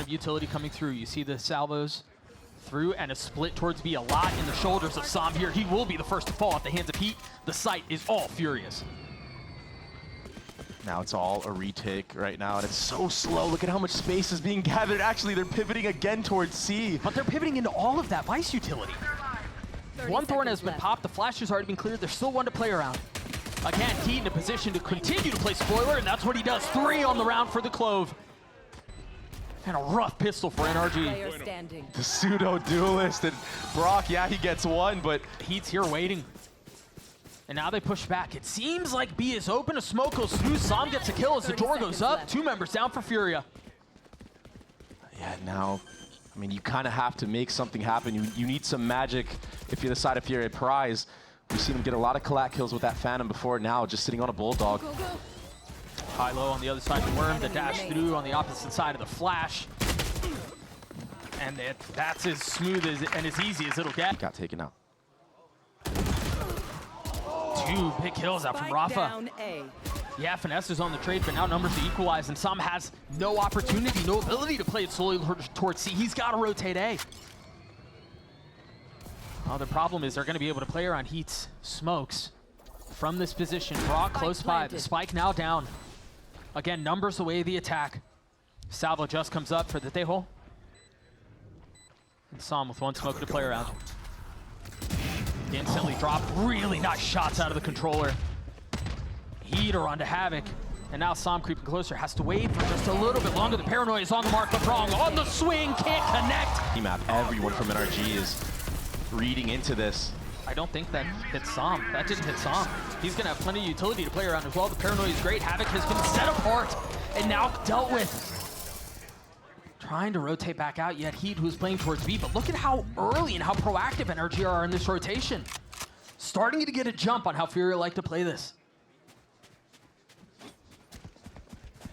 of utility coming through. You see the salvos through and a split towards B, a lot in the shoulders of Sam here. He will be the first to fall at the hands of Heat. The site is all Furious. Now it's all a retake right now, and it's so slow. Look at how much space is being gathered. Actually, they're pivoting again towards C. But they're pivoting into all of that Vice utility. One Thorn has been popped, the flash has already been cleared. There's still one to play around. Again, Heat in a position to continue to play spoiler, and that's what he does. 3 on the round for the Clove. And a rough pistol for NRG. The pseudo-duelist, and Brock, yeah, he gets 1, but Heat's here waiting. And now they push back. It seems like B is open. A smoke goes through. Sam gets a kill as the door goes up. Left. 2 members down for Furia. Yeah, now, I mean, you kind of have to make something happen. You need some magic if you're the side of Furia prize. We've seen him get a lot of collat kills with that Phantom before. Now, just sitting on a Bulldog. High-low on the other side of the Worm. The dash through on the opposite side of the Flash. And that's as smooth and as easy as it'll get. He got taken out. 2 big kills out from Rafa. Yeah, Finesse is on the trade, but now numbers are equalized, and Sam has no opportunity, no ability to play it slowly towards C. He's got to rotate A. Oh, the problem is they're going to be able to play around Heat's smokes from this position. Brock close by. The spike now down. Again, numbers away the attack. Salvo just comes up for the Tejo. And Sam with 1 smoke to play around. Instantly dropped. Really nice shots out of the controller. Heat are onto Havoc. And now Sam creeping closer. Has to wait for just a little bit longer. The paranoia is on the mark, but wrong. On the swing, can't connect. Team-map, everyone from NRG is reading into this. I don't think that hit Sam. That didn't hit Sam. He's going to have plenty of utility to play around as well. The paranoia is great. Havoc has been set apart and now dealt with. Trying to rotate back out, yet Heat, who's playing towards B, but look at how early and how proactive NRG are in this rotation. Starting to get a jump on how Furia like to play this.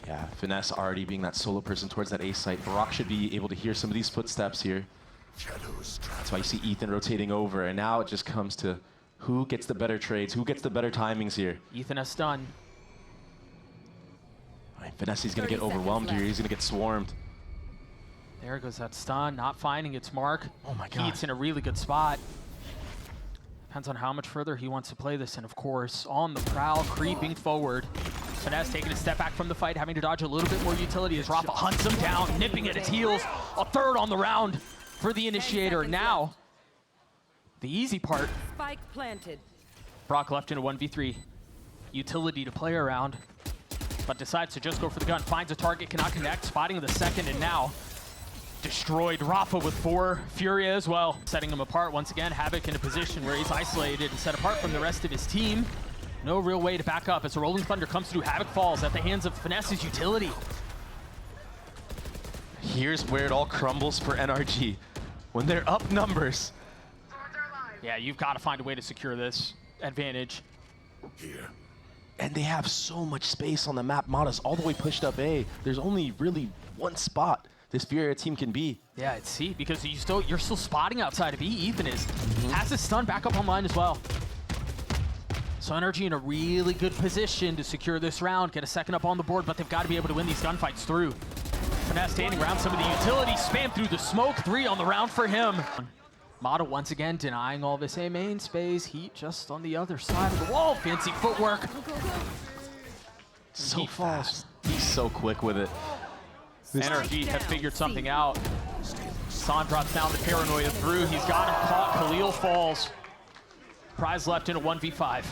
Yeah, Finesse already being that solo person towards that A site. Brock should be able to hear some of these footsteps here. That's why you see Ethan rotating over, and now it just comes to who gets the better trades, who gets the better timings here. Ethan has stun. Right, Finesse is going to get overwhelmed here. He's going to get swarmed. There goes that stun, not finding its mark. Oh my God. Heat's in a really good spot. Depends on how much further he wants to play this, and of course, on the prowl, creeping forward. Finesse taking a step back from the fight, having to dodge a little bit more utility as Rafa hunts him down, nipping at his heels. A 3rd on the round for the initiator. Now, the easy part. Spike planted. Brock left in a 1v3. Utility to play around, but decides to just go for the gun. Finds a target, cannot connect, spotting the second, and now destroyed Rafa with 4. Furia as well, setting him apart once again. Havoc in a position where he's isolated and set apart from the rest of his team. No real way to back up as a Rolling Thunder comes through. Havoc falls at the hands of Finesse's utility. Here's where it all crumbles for NRG. When they're up numbers. Yeah, you've got to find a way to secure this advantage. Here. And they have so much space on the map. Mata's all the way pushed up A. There's only really 1 spot this Furia team can be. Yeah, it's C, because you're still spotting outside of E. Ethan is. Has his stun back up online as well. So NRG in a really good position to secure this round, get a 2nd up on the board, but they've got to be able to win these gunfights through. Finesse standing around some of the utility, spam through the smoke, 3 on the round for him. Mata once again denying all this A main space. Heat just on the other side of the wall. Fancy footwork. So fast. He's so quick with it. NRG have figured something out. San drops down the paranoia through. He's got him caught. Khalil falls. Prize left in a 1v5.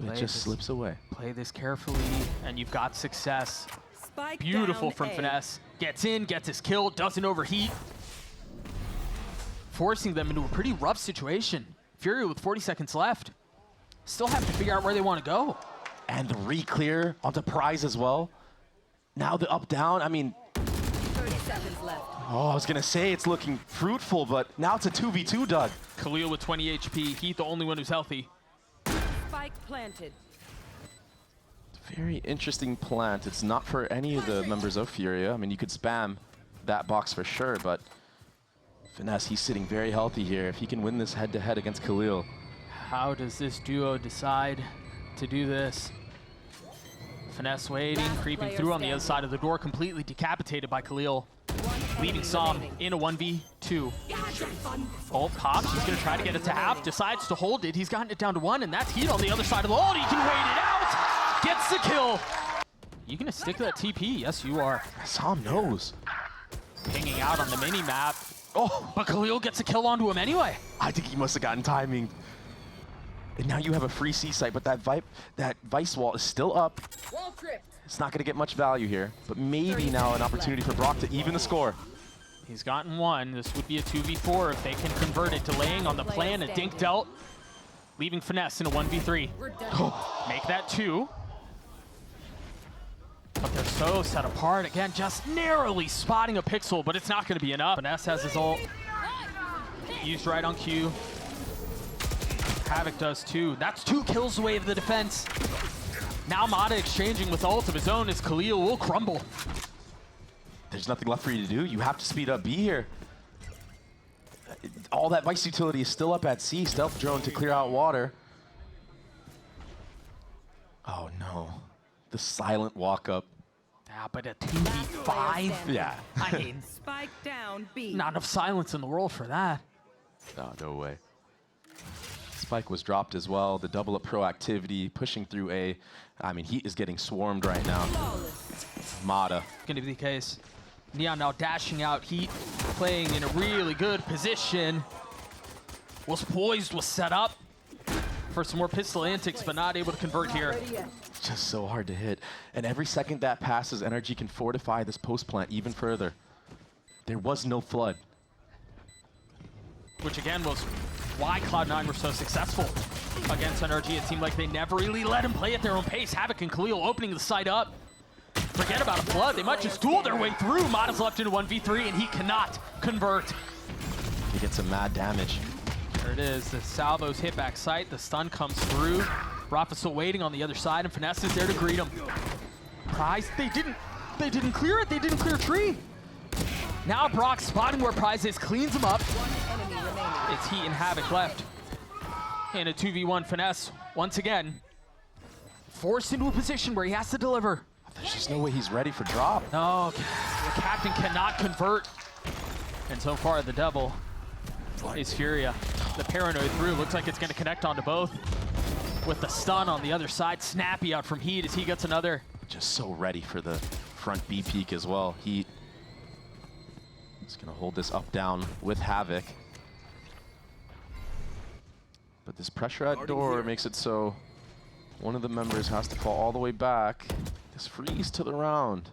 It just slips away. Play this carefully, and you've got success. Spike Beautiful down from A. Finesse. Gets in, gets his kill, doesn't overheat. Forcing them into a pretty rough situation. Furia with 40 seconds left. Still have to figure out where they want to go. And the re-clear onto Prize as well. Now the up-down, I mean... 30 seconds left. Oh, I was going to say it's looking fruitful, but now it's a 2v2, Doug. Khalil with 20 HP. Heat the only one who's healthy. Spike planted. Very interesting plant. It's not for any of the members of Furia. I mean, you could spam that box for sure, but Finesse, he's sitting very healthy here. If he can win this head-to-head against Khalil. How does this duo decide to do this? Finesse waiting, creeping through on the other side of the door, completely decapitated by Khalil. Leaving Sam in a 1v2. Ult pops, he's gonna try to get it to half, decides to hold it. He's gotten it down to 1, and that's Heat on the other side of the ult. He can wait it out, gets the kill. You gonna stick to that TP? Yes, you are. Sam knows. Pinging out on the mini-map. Oh, but Khalil gets a kill onto him anyway. I think he must have gotten timing. And now you have a free C site, but that Vice wall is still up. It's not going to get much value here, but maybe now an opportunity for Brock to even the score. He's gotten 1. This would be a 2v4 if they can convert it. Delaying on the plan, a dink dealt. Leaving Finesse in a 1v3. Make that 2. But they're so set apart. Again, just narrowly spotting a pixel, but it's not going to be enough. Finesse has his ult. Used right on cue. Havoc does too. That's 2 kills away of the defense. Now Mata exchanging with ult of his own as Khalil will crumble. There's nothing left for you to do. You have to speed up B here. All that Vice utility is still up at C. Stealth drone to clear out water. Oh no. The silent walk up. Yeah, but a 2v5? Yeah. I mean, Spike down B. not enough silence in the world for that. No way. Spike was dropped as well. The double up proactivity, pushing through A. I mean, Heat is getting swarmed right now. Mata. Going to be the case. Neon now dashing out. Heat playing in a really good position. Was poised, was set up for some more pistol antics, but not able to convert here. Just so hard to hit. And every second that passes, NRG can fortify this post plant even further. There was no flood. Which again was why Cloud9 were so successful against NRG. It seemed like they never really let him play at their own pace. Havoc and Khalil opening the site up. Forget about a flood. They might just duel their way through. Mata's left into 1v3 and he cannot convert. He gets some mad damage. There it is. The salvos hit back sight. The stun comes through. Rafa's still waiting on the other side and Finesse is there to greet him. Prize, they didn't clear it. They didn't clear tree. Now Brock spotting where Prize is, cleans him up. It's Heat and Havoc left. And a 2v1 Finesse, once again, forced into a position where he has to deliver. There's just no way he's ready for drop. No, the captain cannot convert. And so far, the devil is Furia. The paranoid through, looks like it's gonna connect onto both. With the stun on the other side, snappy out from Heat as he gets another. Just so ready for the front B peak as well. Heat is gonna hold this up down with Havoc. But this pressure at door makes it so one of the members has to fall all the way back. This freeze to the round.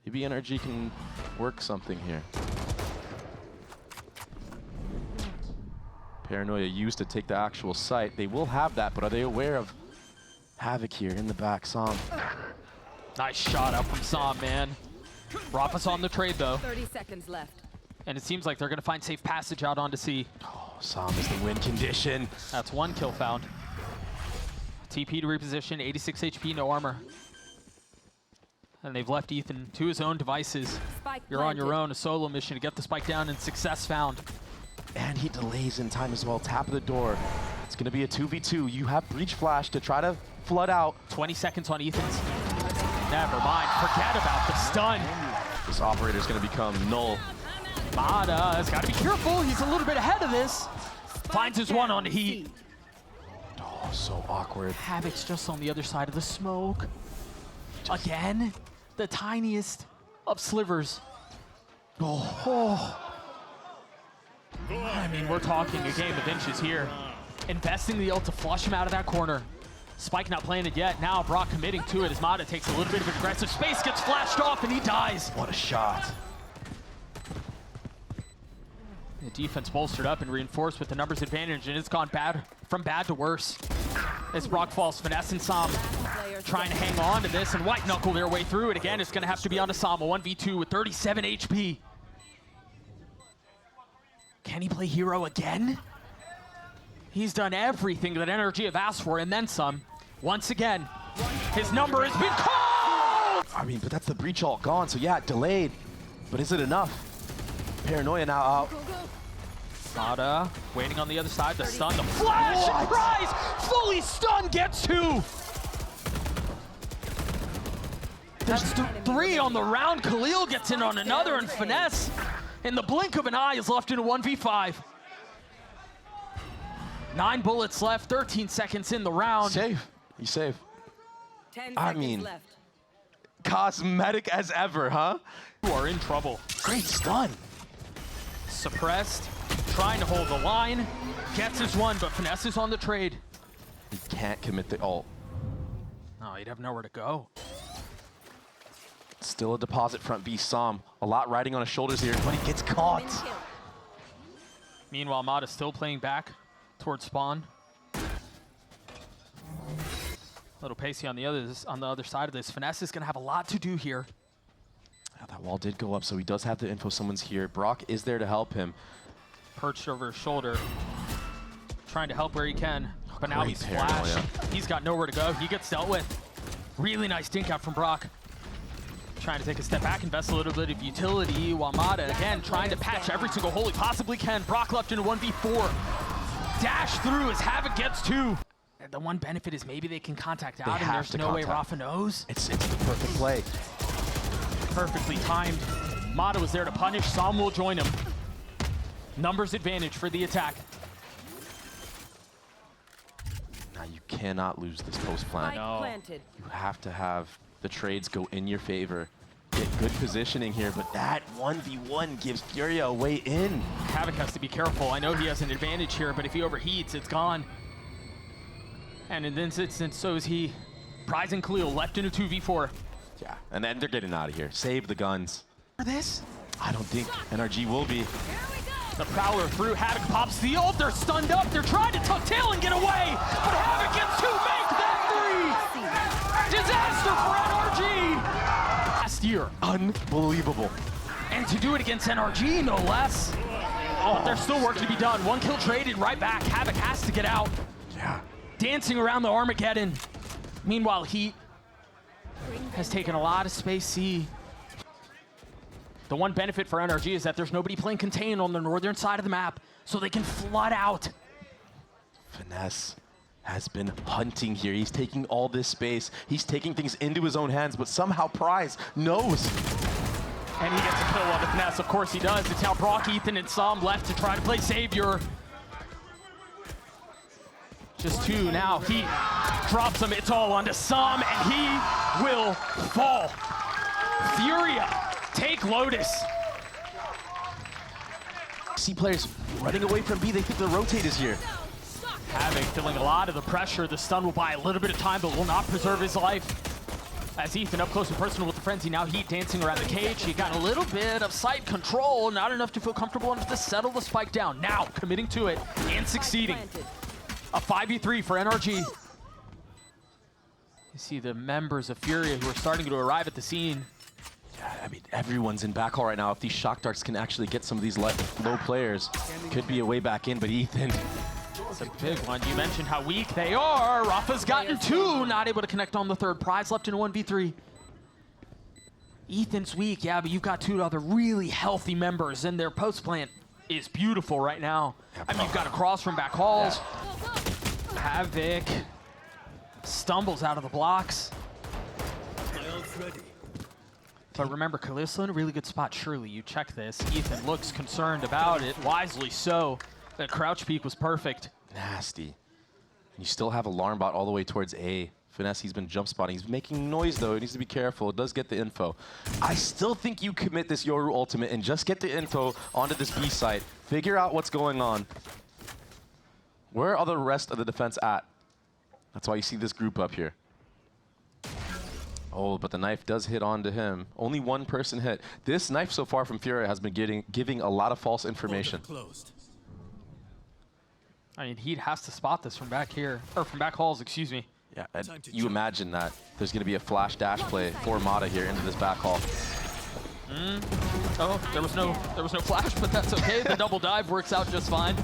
Maybe NRG can work something here. Paranoia used to take the actual site. They will have that, but are they aware of Havoc here in the back? Sam. Nice shot out from Sam, man. Rafa's on the trade though. 30 seconds left. And it seems like they're gonna find safe passage out onto C. Oh, Sam is the win condition. That's 1 kill found. TP to reposition, 86 HP, no armor. And they've left Ethan to his own devices. Spike You're on your planted. own, a solo mission to get the spike down and success found. And he delays in time as well. Tap of the door. It's going to be a 2v2. You have Breach Flash to try to flood out. 20 seconds on Ethan's. Never mind, forget about the stun. This operator is going to become null. Mata has got to be careful. He's a little bit ahead of this. Finds his one on Heat. Oh, so awkward. Havoc's just on the other side of the smoke. Again, the tiniest of slivers. Oh. I mean, we're talking a game of inches here. Investing the ult to flush him out of that corner. Spike not playing it yet. Now Brock committing to it as Mata takes a little bit of aggressive space, gets flashed off, and he dies. What a shot. The defense bolstered up and reinforced with the numbers advantage, and it's gone from bad to worse. As Brock falls, Finesse and Sam trying to hang on to this and white knuckle their way through it. Again, it's gonna have to be on to Sam, a 1v2 with 37 HP. Can he play hero again? He's done everything that NRG have asked for and then some. Once again, his number has been called! I mean, but that's the breach ult gone, so yeah, delayed. But is it enough? Paranoia now out. Mata waiting on the other side, the stun, the flash, and Prize! Fully stunned, gets 2! There's three on the round. Khalil gets in on another, and Finesse, in the blink of an eye, is left in a 1v5. 9 bullets left, 13 seconds in the round. Safe. He's safe. 10 I seconds mean, left. cosmetic as ever, huh? You are in trouble. Great stun. Suppressed, trying to hold the line. Gets his one, but Finesse is on the trade. He can't commit the ult. Oh, he'd have nowhere to go. Still a deposit front B. Som. A lot riding on his shoulders here, but he gets caught. Meanwhile, Mod is still playing back towards spawn. A little pacey on the other side of this. Finesse is gonna have a lot to do here. Yeah, that wall did go up, so he does have the info. Someone's here. Brock is there to help him. Perched over his shoulder, trying to help where he can. But now Great he's paranoia. flashed. He's got nowhere to go. He gets dealt with. Really nice dink out from Brock. Trying to take a step back, invest a little bit of utility. Wamada, again, trying to patch every single hole he possibly can. Brock left in a 1v4. Dash through as Havoc gets 2. And the one benefit is maybe they can contact out, and there's no way Rafa knows. It's the perfect play. Perfectly timed. Mata was there to punish. Som will join him. Numbers advantage for the attack. Now you cannot lose this post plant. No. Planted. You have to have the trades go in your favor. Get good positioning here, but that 1v1 gives Furia a way in. Havoc has to be careful. I know he has an advantage here, but if he overheats, it's gone. And in this instance, so is he. Prize and Khalil left in a 2v4. Yeah, and then they're getting out of here. Save the guns. For this? I don't think NRG will be. The Prowler through. Havoc pops the ult. They're stunned up. They're trying to tuck tail and get away. But Havoc gets 2. Make that 3. Disaster for NRG. Last year. Unbelievable. And to do it against NRG, no less. Oh, but there's still work to be done. 1 kill traded right back. Havoc has to get out. Yeah. Dancing around the Armageddon. Meanwhile, Heat has taken a lot of space C. The one benefit for NRG is that there's nobody playing contain on the northern side of the map, so they can flood out. Finesse has been hunting here. He's taking all this space. He's taking things into his own hands, but somehow Prize knows. And he gets a kill on the Finesse. Of course he does. It's now Brock, Ethan, and Som left to try to play Savior. Just 2 now. He drops him. It's all onto Som, and he will fall. Furia take Lotus. See players running away from B. They think the rotate is here. Havoc feeling a lot of the pressure. The stun will buy a little bit of time, but will not preserve his life. As Ethan up close and personal with the frenzy, now Heat dancing around the cage. He got a little bit of site control, not enough to feel comfortable enough to settle the spike down. Now committing to it and succeeding. A 5v3 for NRG. You see the members of Furia who are starting to arrive at the scene. Yeah, I mean, everyone's in backhaul right now. If these shock darts can actually get some of these low players, could be a way back in, but Ethan. It's a big one. You mentioned how weak they are. Rafa's gotten 2, not able to connect on the 3rd. Prize left in a 1v3. Ethan's weak, yeah, but you've got 2 other really healthy members, and their post plant is beautiful right now. I mean, you've got a cross from back halls. Yeah. Havoc stumbles out of the blocks. But remember, Khalil's in a really good spot. Surely you check this. Ethan looks concerned about it, wisely so. That crouch peek was perfect. Nasty. And you still have Alarm Bot all the way towards A. Finesse, he's been jump spotting. He's making noise, though. He needs to be careful. It does get the info. I still think you commit this Yoru ultimate and just get the info onto this B site. Figure out what's going on. Where are the rest of the defense at? That's why you see this group up here. Oh, but the knife does hit onto him. Only 1 person hit. This knife so far from Furia has been giving a lot of false information. I mean, Heat has to spot this from back here, or from back halls, excuse me. Yeah, and you imagine that there's going to be a flash dash play for Mata here into this back hall. Oh, there was no flash, but that's okay. The double dive works out just fine.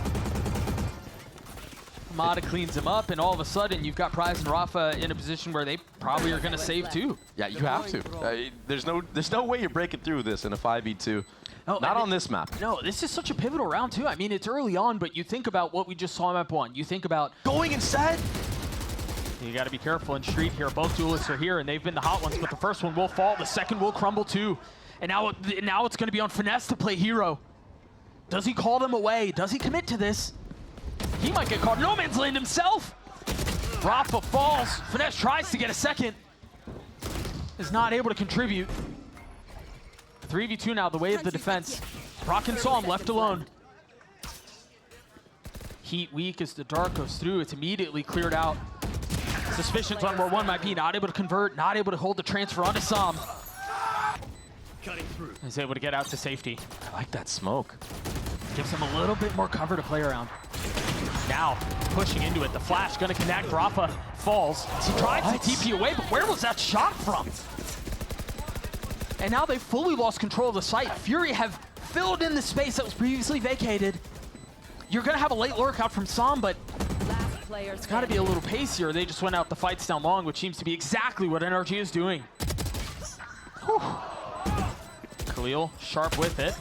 Mata cleans him up, and all of a sudden you've got Prize and Rafa in a position where they probably are going to save too. Yeah, you have to. There's no way you're breaking through this in a 5v2. Oh, Not on this map. No, this is such a pivotal round too. I mean, it's early on, but you think about what we just saw in map 1. You think about going inside. You got to be careful in Street here. Both duelists are here, and they've been the hot ones, but the first one will fall. The second will crumble too. And now it's going to be on Finesse to play hero. Does he call them away? Does he commit to this? He might get caught no man's land himself. Rafa falls. Finesse tries to get a second. Is not able to contribute. 3v2 now, the way of the defense. Brock and Psalm left alone. Heat weak as the dark goes through. It's immediately cleared out. Suspicions on where one might be. Not able to convert. Not able to hold the transfer onto Psalm. He's able to get out to safety. I like that smoke. Gives him a little bit more cover to play around. Now, pushing into it. The flash gonna connect. Rafa falls. He tried to TP away, but where was that shot from? And now they've fully lost control of the site. Fury have filled in the space that was previously vacated. You're gonna have a late lurk out from Psalm, but it's gotta be a little pacier. They just went out the fights down long, which seems to be exactly what NRG is doing. Whew. Khalil, sharp with it.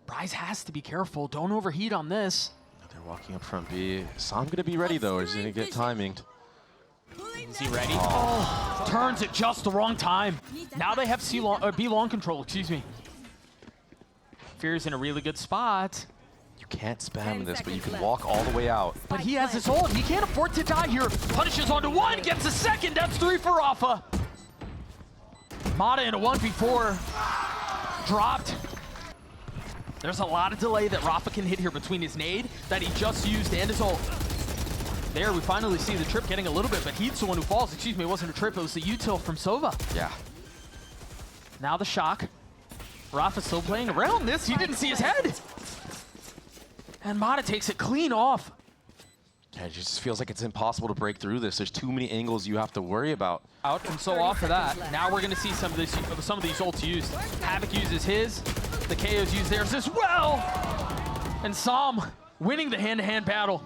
Bryce has to be careful. Don't overheat on this. They're walking up from B. Psalm gonna be ready though, or is he gonna get timinged? Is he ready? Oh, turns at just the wrong time. Now they have B long control, excuse me. Fear's in a really good spot. You can't spam this, but you can walk all the way out. But he has his ult. He can't afford to die here. Punishes onto one, gets a second. That's 3 for Rafa. Mata in a 1v4. Dropped. There's a lot of delay that Rafa can hit here between his nade that he just used and his ult. There, we finally see the trip getting a little bit, but Heat's the one who falls. Excuse me, it wasn't a trip, it was the util from Sova. Yeah. Now the shock. Rafa still playing around this. He didn't see his head. And Mata takes it clean off. Yeah, it just feels like it's impossible to break through this. There's too many angles you have to worry about. Out, and so off of that, now we're gonna see some of these ults used. Havoc uses his, the KOs use theirs as well. And Psalm winning the hand-to-hand battle.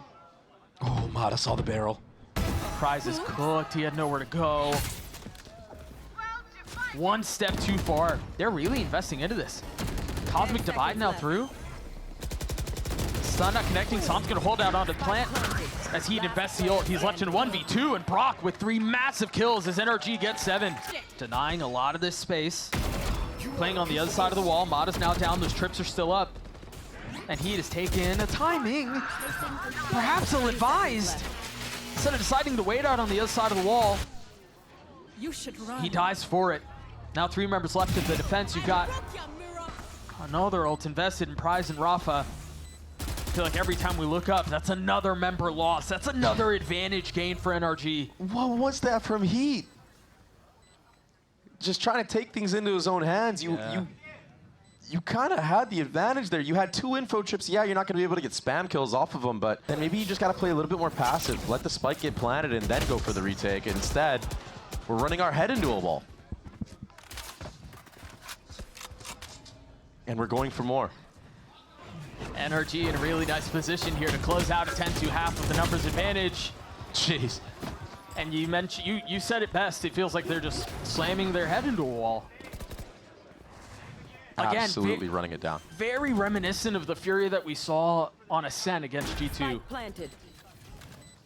Oh, Mata saw the barrel. Prize is cooked, he had nowhere to go. One step too far. They're really investing into this. Cosmic Divide now through. Stun not connecting, Psalm's gonna hold out onto the plant. As Heat invests the ult, he's left in 1v2, and Brock with 3 massive kills as NRG gets 7. Denying a lot of this space. Playing on the other side of the wall, Mata's now down, those trips are still up. And Heat has taken a timing, perhaps ill-advised. Instead of deciding to wait out on the other side of the wall, he dies for it. Now 3 members left of the defense. You've got another ult invested in Prize and Rafa. I feel like every time we look up, that's another member loss. That's another advantage gain for NRG. What was that from Heat? Just trying to take things into his own hands. You kind of had the advantage there. You had 2 info trips. Yeah, you're not going to be able to get spam kills off of them, but then maybe you just got to play a little bit more passive. Let the spike get planted and then go for the retake. And instead, we're running our head into a wall. And we're going for more. NRG in a really nice position here to close out a 10-2 half with the numbers advantage. Jeez. And you mentioned, you said it best. It feels like they're just slamming their head into a wall. Again, absolutely running it down. Very reminiscent of the Furia that we saw on Ascent against G2.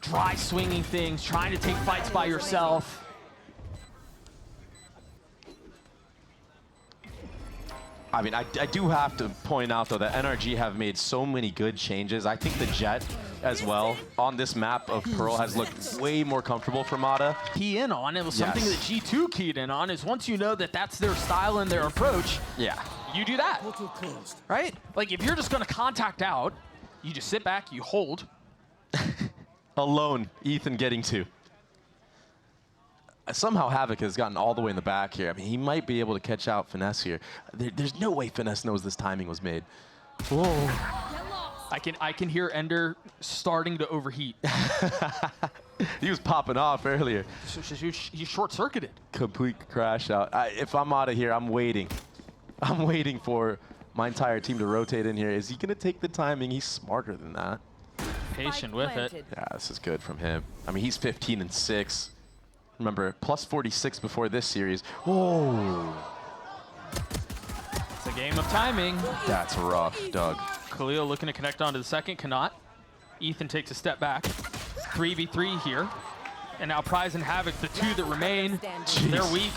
Dry swinging things, trying to take fights by yourself. I mean, I do have to point out, though, that NRG have made so many good changes. I think the Jet as well on this map of Pearl has looked way more comfortable for Mata. Key in on, it was something that G2 keyed in on, is once you know that that's their style and their approach, you do that, right? Like, if you're just gonna contact out, you just sit back, you hold. Alone, Ethan getting 2. Somehow Havoc has gotten all the way in the back here. I mean, he might be able to catch out Finesse here. There's no way Finesse knows this timing was made. Whoa. I can hear Ender starting to overheat. He was popping off earlier. He's short-circuited. Complete crash out. If I'm out of here, I'm waiting. I'm waiting for my entire team to rotate in here. Is he going to take the timing? He's smarter than that. Patient with it. Yeah, this is good from him. I mean, he's 15-6. Remember, plus 46 before this series. Oh. It's a game of timing. That's rough, Doug. Khalil looking to connect onto the second, cannot. Ethan takes a step back. 3v3 here. And now Prize and Havoc, the two that remain, they're weak.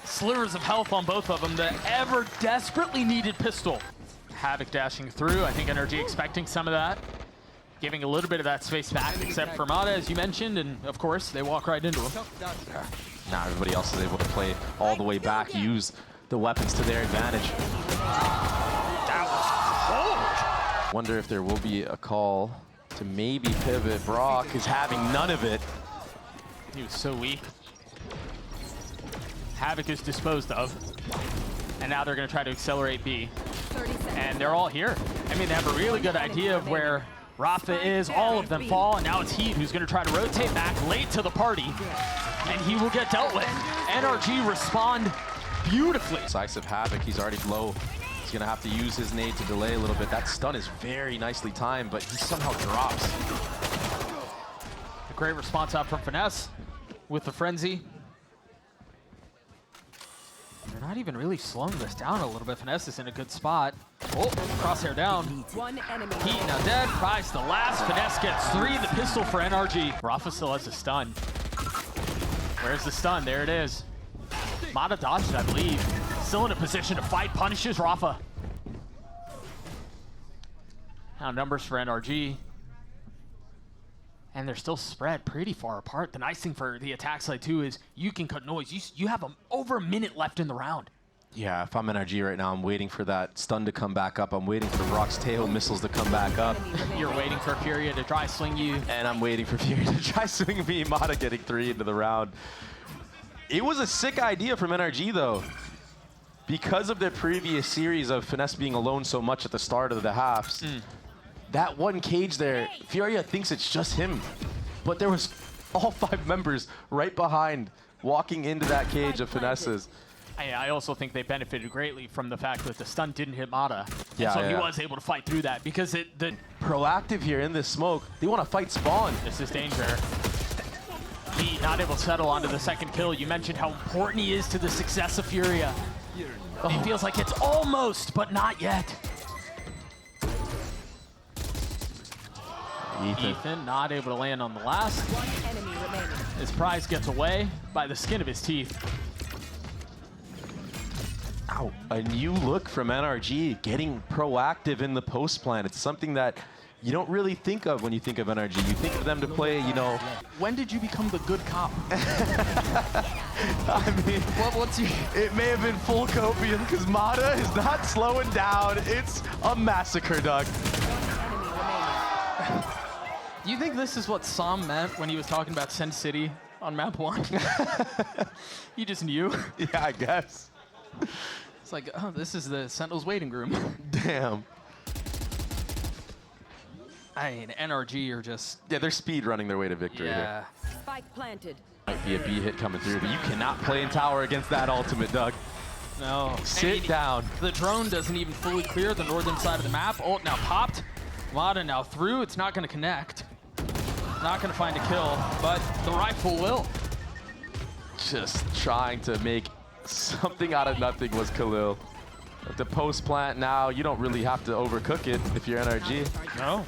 Slivers of health on both of them. The ever desperately needed pistol. Havoc dashing through. I think NRG expecting some of that. Giving a little bit of that space back, except for Mata, as you mentioned, and of course, they walk right into him. Now everybody else is able to play all the way back, use the weapons to their advantage. That was cold. Wonder if there will be a call to maybe pivot. Brock is having none of it. He was so weak. Havoc is disposed of. And now they're going to try to accelerate B. And they're all here. I mean, they have a really good idea of where Rafa is. All of them fall, and now it's Heat who's going to try to rotate back late to the party. And he will get dealt with. NRG respond beautifully. Decisive Havoc, he's already low. He's going to have to use his nade to delay a little bit. That stun is very nicely timed, but he somehow drops. A great response out from Finesse with the Frenzy. They're not even really slowing this down a little bit. Finesse is in a good spot. Oh, crosshair down. One enemy. Heat now dead. Prize the last. Finesse gets 3. The pistol for NRG. Rafa still has a stun. Where's the stun? There it is. Mata dodged, I believe. Still in a position to fight. Punishes Rafa. Now numbers for NRG. And they're still spread pretty far apart. The nice thing for the attack side too is you can cut noise. You have over a minute left in the round. Yeah, if I'm NRG right now, I'm waiting for that stun to come back up. I'm waiting for Brock's tail missiles to come back up. You're waiting for Furia to dry sling you. And I'm waiting for Furia to try swing me. Mata getting 3 into the round. It was a sick idea from NRG though. Because of their previous series of Finesse being alone so much at the start of the halves. That one cage there, Furia thinks it's just him. But there was all 5 members right behind walking into that cage of Finesse's. I also think they benefited greatly from the fact that the stun didn't hit Mata. Yeah, so he was able to fight through that because the proactive here in this smoke. They want to fight spawn. This is danger. He not able to settle onto the second kill. You mentioned how important he is to the success of Furia. It feels like it's almost, but not yet. Ethan not able to land on the last. One enemy remaining. His prize gets away by the skin of his teeth. Ow. A new look from NRG, getting proactive in the post plan. It's something that you don't really think of when you think of NRG. You think of them to play, you know. When did you become the good cop? I mean, What's your... It may have been full copium because Mata is not slowing down. It's a massacre, Doug. Do you think this is what Sam meant when he was talking about Sin City on map 1? He just knew. Yeah, I guess. It's like, oh, this is the Sentinel's waiting room. Damn. I mean, NRG are just... Yeah, they're speed running their way to victory here. Spike planted. Might be a B hit coming through, but you cannot play in tower against that ultimate, Doug. No. Sit down. The drone doesn't even fully clear the northern side of the map. Ult now popped. Mata now through. It's not going to connect. Not going to find a kill, but the rifle will. Just trying to make something out of nothing was Khalil. At the post plant now, you don't really have to overcook it if you're NRG. No.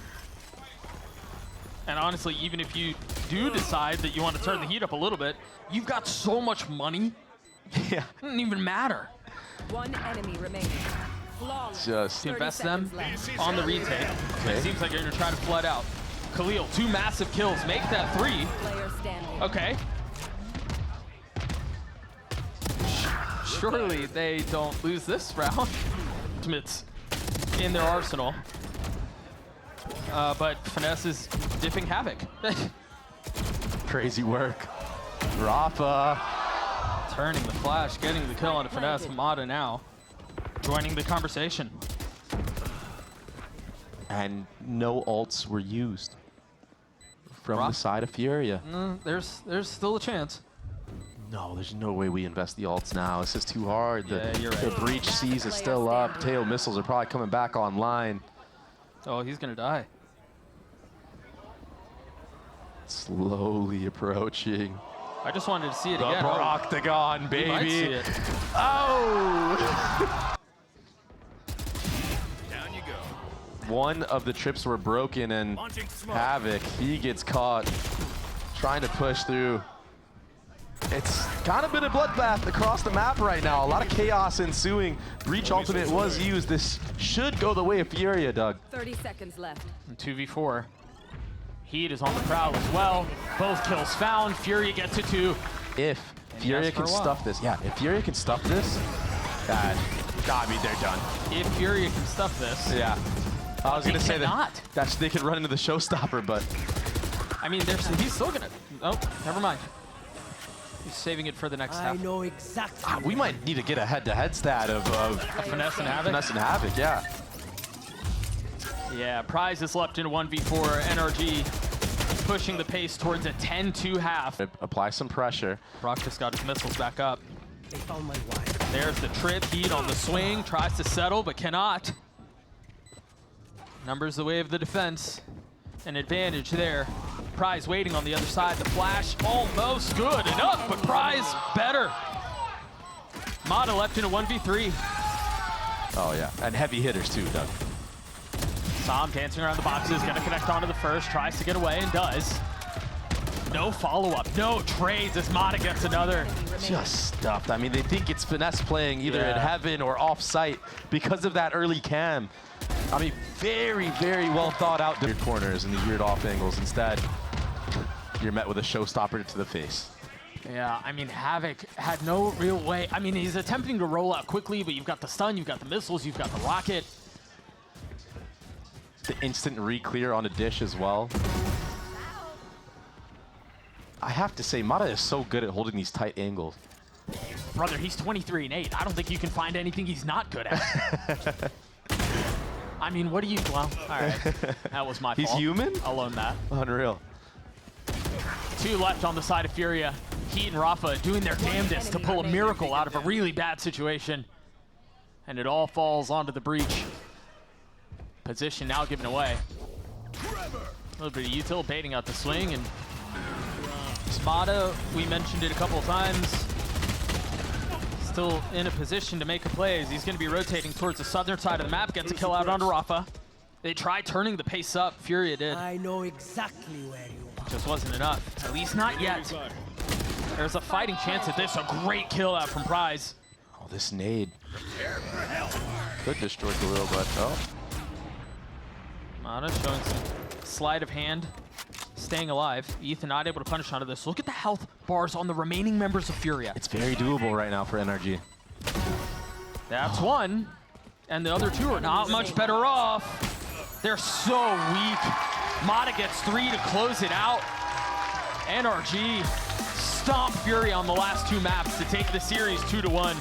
And honestly, even if you do decide that you want to turn the heat up a little bit, you've got so much money. Yeah. It doesn't even matter. One enemy remaining. Flawless. Just To invest them on the retake. Okay. It seems like you're going to try to flood out. Khalil, 2 massive kills. Make that 3. Player standing. Okay. Surely they don't lose this round. Ultimates in their arsenal. But Finesse is dipping Havoc. crazy work. Rafa. Turning the flash, getting the kill on the Finesse. Mata now joining the conversation. And no ults were used from the side of Furia. There's still a chance. No, there's no way we invest the ults now. It's just too hard. Yeah, you're right. The breach seas is still up. Tail missiles are probably coming back online. Oh, he's gonna die. Slowly approaching. I just wanted to see it The again. Octagon, You might see baby. it. Oh! Down you go. One of the trips were broken, and Havoc, he gets caught trying to push through. It's kind of been a bloodbath across the map right now. A lot of chaos ensuing. Breach ultimate was used. This should go the way of Furia, Doug. 30 seconds left. And 2v4. Heat is on the prowl as well. Both kills found. Furia gets it too. If Furia can stuff this, if Furia can stuff this, I mean, they're done. If Furia can stuff this. Yeah. I was going to say cannot. that they could run into the showstopper, but I mean, he's still gonna. Oh, never mind. He's saving it for the next half. I know exactly. we might need to get a head-to-head stat of Finesse and Havoc. Finesse and Havoc, yeah. Yeah, Prize is left in 1v4. NRG pushing the pace towards a 10-2 half. Apply some pressure. Brock just got his missiles back up. They found my wife. There's the trip. Heat on the swing. Tries to settle, but cannot. Numbers the way of the defense. An advantage there. Prize waiting on the other side. The flash almost good enough, but Prize better. Mata left in a 1v3. Oh, yeah. And heavy hitters, too, Doug. Sam dancing around the boxes, gonna connect onto the first, tries to get away and does. No follow-up, no trades as Mata gets another. Just stuffed. I mean, they think it's Finesse playing either in heaven or off-site because of that early cam. I mean, very, very well thought out weird corners and the weird off angles. Instead, you're met with a showstopper to the face. Yeah, I mean, Havoc had no real way. I mean, he's attempting to roll out quickly, but you've got the stun, you've got the missiles, you've got the rocket. The instant re-clear on a dish as well. I have to say, Mata is so good at holding these tight angles. Brother, he's 23-8. I don't think you can find anything he's not good at. I mean, what do you... Well, all right. That was my fault. He's human? I'll own that. Unreal. 2 left on the side of Furia. Heat and Rafa doing their damnedest to pull a miracle out of a really bad situation. And it all falls onto the breach. Position now given away. A little bit of util baiting out the swing, and Mata, we mentioned it a couple of times, still in a position to make a play as he's going to be rotating towards the southern side of the map, gets a kill out onto Rafa. They tried turning the pace up, Furia did. I know exactly where you are. Just wasn't enough, at least not yet. There's a fighting chance at this, a great kill out from Prize. Oh, this nade. Could destroy the little, but oh. Mata showing some sleight of hand, staying alive. Ethan not able to punish onto this. Look at the health bars on the remaining members of Furia. It's very doable right now for NRG. That's one, and the other 2 are not much better off. They're so weak. Mata gets 3 to close it out. NRG stomp Furia on the last 2 maps to take the series 2-1.